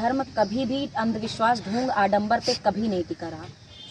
धर्म कभी भी अंधविश्वास, ढोंग, आडंबर पे कभी नहीं टिका रहा।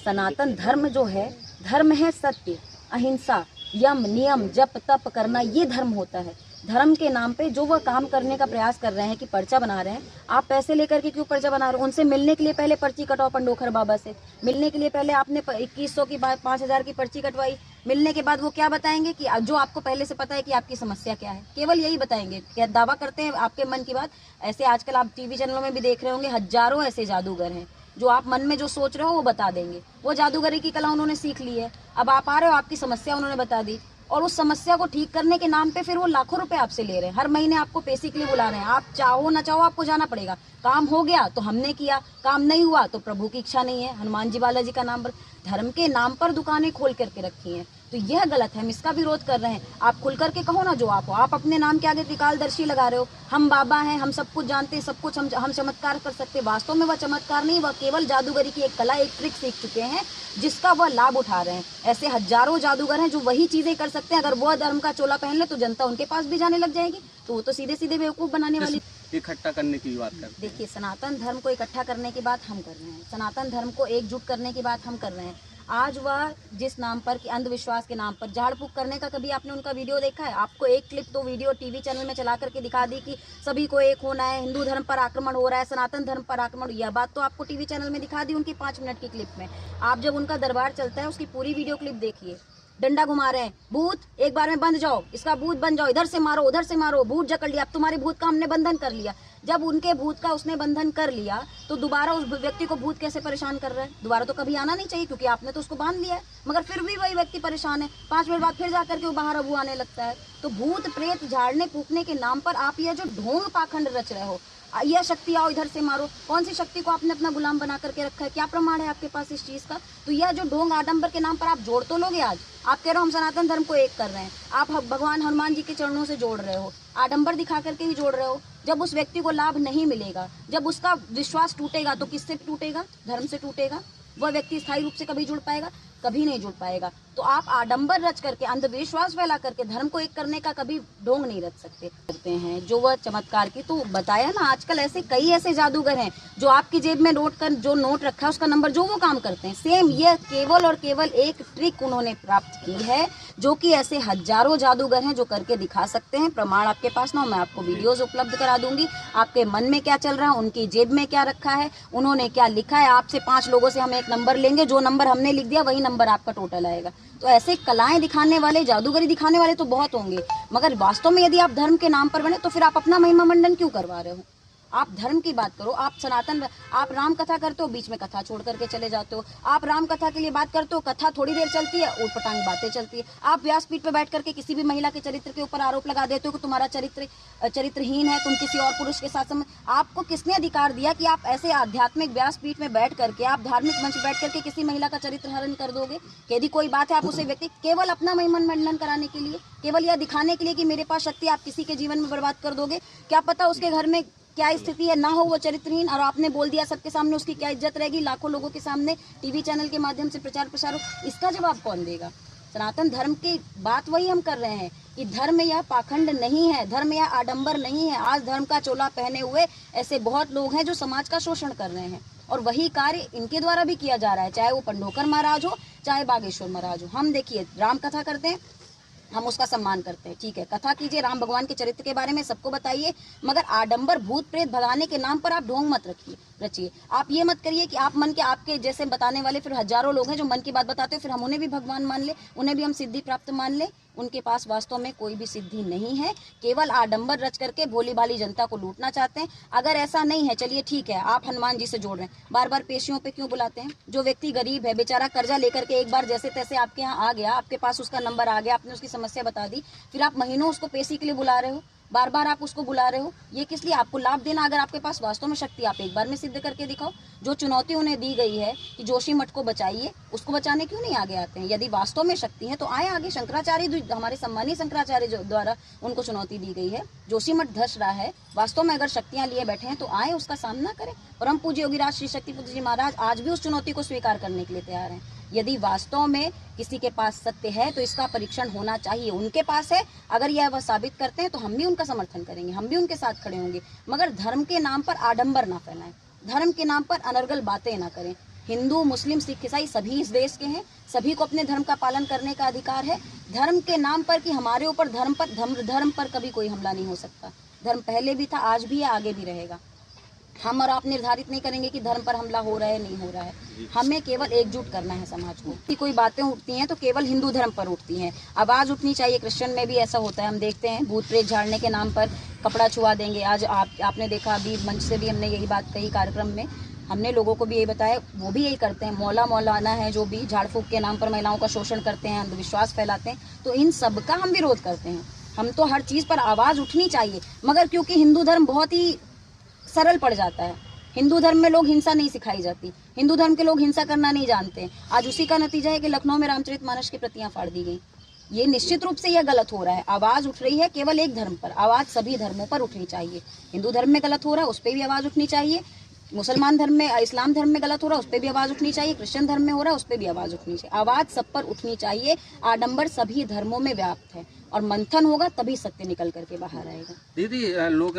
सनातन धर्म जो है, धर्म है सत्य, अहिंसा, यम नियम, जप तप करना, ये धर्म होता है। धर्म के नाम पे जो वह काम करने का प्रयास कर रहे हैं कि पर्चा बना रहे हैं, आप पैसे लेकर के क्यों पर्चा बना रहे हो? उनसे मिलने के लिए पहले पर्ची कटवाओ। पंडोखर बाबा से मिलने के लिए पहले आपने 2100 की 5000 की पर्ची कटवाई। मिलने के बाद वो क्या बताएंगे कि जो आपको पहले से पता है कि आपकी समस्या क्या है, केवल यही बताएंगे। क्या दावा करते हैं आपके मन की बात? ऐसे आजकल आप टीवी चैनलों में भी देख रहे होंगे, हजारों ऐसे जादूगर हैं जो आप मन में जो सोच रहे हो वो बता देंगे। वो जादूगरी की कला उन्होंने सीख ली है। अब आप आ रहे हो, आपकी समस्या उन्होंने बता दी, और उस समस्या को ठीक करने के नाम पे फिर वो लाखों रुपए आपसे ले रहे हैं। हर महीने आपको पैसे के लिए बुला रहे हैं। आप चाहो ना चाहो आपको जाना पड़ेगा। काम हो गया तो हमने किया, काम नहीं हुआ तो प्रभु की इच्छा नहीं है। हनुमान जी बालाजी का नाम पर, धर्म के नाम पर दुकानें खोल करके रखी हैं, तो यह गलत है। हम इसका विरोध कर रहे हैं। आप खुल करके कहो ना जो आप हो। आप अपने नाम के आगे त्रिकालदर्शी लगा रहे हो। हम बाबा हैं, हम सब कुछ जानते हैं, सब कुछ हम चमत्कार कर सकते हैं। वास्तव में वह चमत्कार नहीं, वह केवल जादूगरी की एक कला, एक ट्रिक सीख चुके हैं जिसका वह लाभ उठा रहे हैं। ऐसे हजारों जादूगर हैं जो वही चीजें कर सकते हैं। अगर वह धर्म का चोला पहन ले तो जनता उनके पास भी जाने लग जाएगी, तो वो तो सीधे सीधे बेवकूफ बनाने वाली। इकट्ठा करने की बात करते हैं। देखिए, सनातन धर्म को इकट्ठा करने की बात हम कर रहे हैं, सनातन धर्म को एकजुट करने की बात हम कर रहे हैं। आज वह जिस नाम पर कि अंधविश्वास के नाम पर झाड़ फूक करने का, कभी आपने उनका वीडियो देखा है? आपको एक क्लिप तो वीडियो टीवी चैनल में चला करके दिखा दी कि सभी को एक होना है, हिंदू धर्म पर आक्रमण हो रहा है, सनातन धर्म पर आक्रमण, यह बात तो आपको टीवी चैनल में दिखा दी उनकी 5 मिनट की क्लिप में। आप जब उनका दरबार चलता है उसकी पूरी वीडियो क्लिप देखिए। डंडा घुमा रहे हैं, भूत एक बार में बंध जाओ, इसका भूत बन जाओ, इधर से मारो उधर से मारो, भूत जकड़ लिया, अब तुम्हारे भूत का हमने बंधन कर लिया। जब उनके भूत का उसने बंधन कर लिया तो दोबारा उस व्यक्ति को भूत कैसे परेशान कर रहा है? दोबारा तो कभी आना नहीं चाहिए, क्योंकि आपने तो उसको बांध लिया है, मगर फिर भी वही व्यक्ति परेशान है। 5 मिनट बाद फिर जाकर के वो बाहर अबू आने लगता है। तो भूत प्रेत झाड़ने फूकने के नाम पर आप यह जो ढोंग पाखंड रच रहे हो, यह शक्ति आओ इधर से मारो, कौन सी शक्ति को आपने अपना गुलाम बना करके रखा है? क्या प्रमाण है आपके पास इस चीज का? तो यह जो ढोंग आडंबर के नाम पर आप जोड़ तो लोगे। आज आप कह रहे हो हम सनातन धर्म को एक कर रहे हैं, आप भगवान हनुमान जी के चरणों से जोड़ रहे हो, आडंबर दिखा करके ही जोड़ रहे हो। जब उस व्यक्ति को लाभ नहीं मिलेगा, जब उसका विश्वास टूटेगा, तो किससे टूटेगा? धर्म से टूटेगा। वह व्यक्ति स्थायी रूप से कभी जुड़ पाएगा? कभी नहीं जुड़ पाएगा। तो आप आडंबर रच करके, अंधविश्वास फैला करके धर्म को एक करने का कभी ढोंग नहीं रच सकते। करते हैं जो वह चमत्कार की, तो बताया ना, आजकल ऐसे कई ऐसे जादूगर हैं जो आपकी जेब में जो नोट रखा है उसका नंबर जो वो काम करते हैं सेम। यह केवल और केवल एक ट्रिक उन्होंने प्राप्त की है, जो कि ऐसे हजारों जादूगर हैं जो करके दिखा सकते हैं। प्रमाण आपके पास ना हो, मैं आपको वीडियोज उपलब्ध करा दूंगी। आपके मन में क्या चल रहा है, उनकी जेब में क्या रखा है, उन्होंने क्या लिखा है, आपसे 5 लोगों से हम एक नंबर लेंगे, जो नंबर हमने लिख दिया वही नंबर आपका टोटल आएगा। तो ऐसे कलाएं दिखाने वाले, जादूगरी दिखाने वाले तो बहुत होंगे, मगर वास्तव में यदि आप धर्म के नाम पर बने तो फिर आप अपना महिमा मंडन क्यों करवा रहे हो? आप धर्म की बात करो। आप सनातन, आप राम कथा करते हो, बीच में कथा छोड़ करके चले जाते हो। आप राम कथा के लिए बात करते हो, कथा थोड़ी देर चलती है, ऊटपटांग बातें चलती है। आप व्यासपीठ पे बैठ करके किसी भी महिला के चरित्र के ऊपर आरोप लगा देते हो कि तुम्हारा चरित्रहीन है, तुम किसी और पुरुष के साथ आपको किसने अधिकार दिया कि आप ऐसे आध्यात्मिक व्यासपीठ में बैठ करके, आप धार्मिक मंच बैठ करके किसी महिला का चरित्र हरण कर दोगे? यदि कोई बात है, आप उसे व्यक्ति केवल अपना महिमा मंडन कराने के लिए, केवल यह दिखाने के लिए कि मेरे पास शक्ति, आप किसी के जीवन में बर्बाद कर दोगे। क्या पता उसके घर में क्या स्थिति है, ना हो वो चरित्रहीन, और आपने बोल दिया सबके सामने, उसकी क्या इज्जत रहेगी? लाखों लोगों के सामने टीवी चैनल के माध्यम से प्रचार प्रसार हो, इसका जवाब कौन देगा? सनातन धर्म की बात वही हम कर रहे हैं कि धर्म यह पाखंड नहीं है, धर्म यह आडंबर नहीं है। आज धर्म का चोला पहने हुए ऐसे बहुत लोग हैं जो समाज का शोषण कर रहे हैं, और वही कार्य इनके द्वारा भी किया जा रहा है, चाहे वो पंडोकर महाराज हो, चाहे बागेश्वर महाराज हो। हम देखिए, राम कथा करते हैं, हम उसका सम्मान करते हैं, ठीक है, कथा कीजिए, राम भगवान के चरित्र के बारे में सबको बताइए, मगर आडंबर भूत प्रेत भगाने के नाम पर आप ढोंग मत रचिए। आप ये मत करिए कि आप मन के, आपके जैसे बताने वाले फिर हजारों लोग हैं जो मन की बात बताते हो, फिर हम उन्हें भी भगवान मान ले, उन्हें भी हम सिद्धि प्राप्त मान ले। उनके पास वास्तव में कोई भी सिद्धि नहीं है, केवल आडंबर रच करके भोली भाली जनता को लूटना चाहते हैं। अगर ऐसा नहीं है, चलिए ठीक है, आप हनुमान जी से जोड़ रहे हैं, बार बार पेशियों पे क्यों बुलाते हैं? जो व्यक्ति गरीब है, बेचारा कर्जा लेकर के एक बार जैसे तैसे आपके यहाँ आ गया, आपके पास उसका नंबर आ गया, आपने उसकी समस्या बता दी, फिर आप महीनों उसको पेशी के लिए बुला रहे हो, बार बार आप उसको बुला रहे हो, ये किस लिए? आपको लाभ देना। अगर आपके पास वास्तव में शक्ति, आप एक बार में सिद्ध करके दिखाओ। जो चुनौती उन्हें दी गई है कि जोशी मठ को बचाइए, उसको बचाने क्यों नहीं आगे आते हैं? यदि वास्तव में शक्ति है तो आए आगे। शंकराचार्य, हमारे सम्मानीय शंकराचार्य द्वारा उनको चुनौती दी गई है, जोशी मठ धस रहा है, वास्तव में अगर शक्तियां लिए बैठे हैं तो आए, उसका सामना करें। परम पूज्य योगीराज श्री शक्तिपुत्र जी महाराज आज भी उस चुनौती को स्वीकार करने के लिए तैयार हैं। यदि वास्तव में किसी के पास सत्य है तो इसका परीक्षण होना चाहिए। उनके पास है, अगर यह वह साबित करते हैं तो हम भी उनका समर्थन करेंगे, हम भी उनके साथ खड़े होंगे। मगर धर्म के नाम पर आडंबर ना फैलाएं, धर्म के नाम पर अनर्गल बातें ना करें। हिंदू, मुस्लिम, सिख, ईसाई सभी इस देश के हैं, सभी को अपने धर्म का पालन करने का अधिकार है। धर्म के नाम पर कि हमारे ऊपर धर्म पर कभी कोई हमला नहीं हो सकता। धर्म पहले भी था, आज भी है, आगे भी रहेगा। हम और आप निर्धारित नहीं करेंगे कि धर्म पर हमला हो रहा है नहीं हो रहा है। हमें केवल एकजुट करना है समाज को। कि कोई बातें उठती हैं तो केवल हिंदू धर्म पर उठती हैं, आवाज उठनी चाहिए। क्रिश्चियन में भी ऐसा होता है, हम देखते हैं भूत प्रेत झाड़ने के नाम पर कपड़ा छुआ देंगे। आज आपने देखा, अभी मंच से भी हमने यही बात कही, कार्यक्रम में हमने लोगों को भी यही बताया, वो भी यही करते हैं। मौलाना है जो भी झाड़ फूक के नाम पर महिलाओं का शोषण करते हैं, अंधविश्वास फैलाते हैं, तो इन सब का हम विरोध करते हैं। हम तो हर चीज़ पर आवाज़ उठनी चाहिए, मगर क्योंकि हिंदू धर्म बहुत ही सरल पड़ जाता है, हिंदू धर्म में लोग हिंसा नहीं सिखाई जाती, हिंदू धर्म के लोग हिंसा करना नहीं जानते। आज उसी का नतीजा है कि लखनऊ में रामचरितमानस की प्रतियां फाड़ दी गई। ये निश्चित रूप से यह गलत हो रहा है। आवाज उठ रही है केवल एक धर्म पर, आवाज सभी धर्मों पर उठनी चाहिए। हिंदू धर्म में गलत हो रहा है, उस पर भी आवाज उठनी चाहिए। मुसलमान धर्म में, इस्लाम धर्म में गलत हो रहा है, उस पर भी आवाज उठनी चाहिए। क्रिश्चियन धर्म में हो रहा है, उस पर भी आवाज उठनी चाहिए। आवाज सब पर उठनी चाहिए। आडंबर सभी धर्मों में व्याप्त है और मंथन होगा तभी सत्य निकल करके बाहर आएगा। दीदी, लोग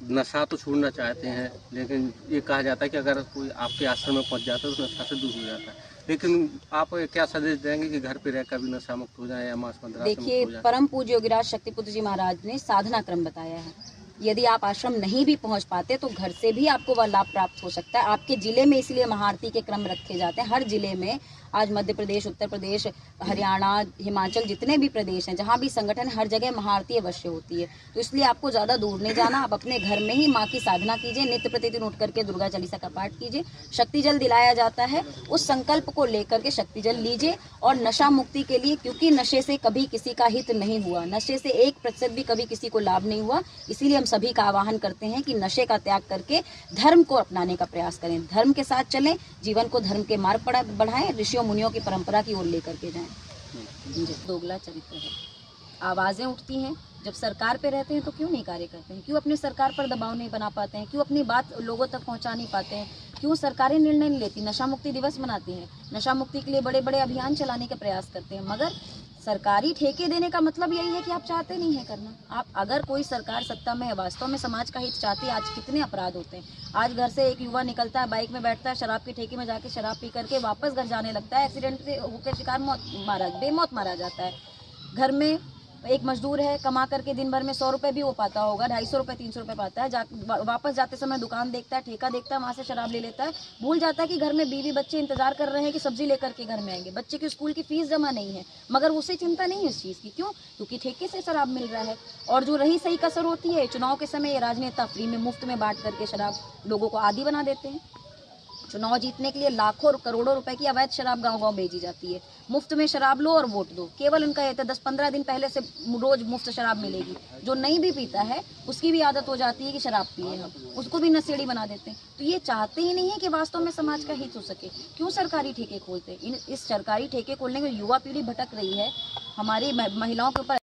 नशा तो छोड़ना चाहते हैं, लेकिन ये कहा जाता है कि अगर कोई आपके आश्रम में पहुंच जाता है तो नशा से दूर हो जाता है। लेकिन आप क्या संदेश देंगे कि घर पे रहकर भी नशा मुक्त हो जाए या मांस मदिरा से मुक्त हो जाए? देखिए, परम पूज्य योगीराज शक्तिपुत्र जी महाराज ने साधना क्रम बताया है। यदि आप आश्रम नहीं भी पहुंच पाते तो घर से भी आपको वह लाभ प्राप्त हो सकता है। आपके जिले में इसलिए महाआरती के क्रम रखे जाते हैं। हर जिले में आज मध्य प्रदेश, उत्तर प्रदेश, हरियाणा, हिमाचल, जितने भी प्रदेश हैं, जहाँ भी संगठन, हर जगह महाआरती अवश्य होती है। तो इसलिए आपको ज़्यादा दूर नहीं जाना, आप अपने घर में ही माँ की साधना कीजिए। नित्य प्रतिदिन उठ करके दुर्गा चालीसा का पाठ कीजिए। शक्ति जल दिलाया जाता है, उस संकल्प को लेकर के शक्ति जल लीजिए। और नशा मुक्ति के लिए, क्योंकि नशे से कभी किसी का हित नहीं हुआ, नशे से 1% भी कभी किसी को लाभ नहीं हुआ, इसीलिए हम सभी का आह्वान करते हैं कि नशे का त्याग करके धर्म को अपनाने का प्रयास करें, धर्म के साथ चलें, जीवन को धर्म के मार्ग पर बढ़ाएं, ऋषियों मुनियों की परंपरा की ओर लेकर के जाएं। दोगला चरित्र है। आवाजें उठती हैं, जब सरकार पे रहते हैं तो क्यों नहीं कार्य करते हैं? क्यों अपने सरकार पर दबाव नहीं बना पाते हैं? क्यों अपनी बात लोगों तक पहुंचा नहीं पाते हैं? क्यों सरकारें निर्णय नहीं लेती? नशा मुक्ति दिवस मनाती हैं, नशा मुक्ति के लिए बड़े बड़े अभियान चलाने का प्रयास करते हैं, मगर सरकारी ठेके देने का मतलब यही है कि आप चाहते नहीं है करना। आप अगर कोई सरकार सत्ता में है, वास्तव में समाज का हित चाहती है, आज कितने अपराध होते हैं। आज घर से एक युवा निकलता है, बाइक में बैठता है, शराब की ठेके में जाके शराब पी करके वापस घर जाने लगता है, एक्सीडेंट से होकर शिकार बेमौत मारा जाता है। घर में एक मजदूर है, कमा करके दिन भर में 100 रुपये भी वो पाता होगा, 250 रुपये 300 रुपये पाता है, वापस जाते समय दुकान देखता है, ठेका देखता है, वहाँ से शराब ले लेता है, भूल जाता है कि घर में बीवी बच्चे इंतजार कर रहे हैं कि सब्जी लेकर के घर में आएंगे, बच्चे की स्कूल की फीस जमा नहीं है, मगर उसे चिंता नहीं है इस चीज़ की। क्यों? क्योंकि ठेके से शराब मिल रहा है। और जो रही सही कसर होती है, चुनाव के समय ये राजनेता फ्री में, मुफ्त में बांट करके शराब लोगों को आदी बना देते हैं। चुनाव जीतने के लिए लाखों करोड़ों रुपए की अवैध शराब गांव-गांव भेजी जाती है। मुफ्त में शराब लो और वोट दो, केवल उनका ये 10-15 दिन पहले से रोज मुफ्त शराब मिलेगी। जो नहीं भी पीता है उसकी भी आदत हो जाती है कि शराब पिए हम, उसको भी नशेड़ी बना देते हैं। तो ये चाहते ही नहीं है कि वास्तव में समाज का हित हो सके। क्यों सरकारी ठेके खोलते हैं? इस सरकारी ठेके खोलने में युवा पीढ़ी भटक रही है, हमारी महिलाओं के ऊपर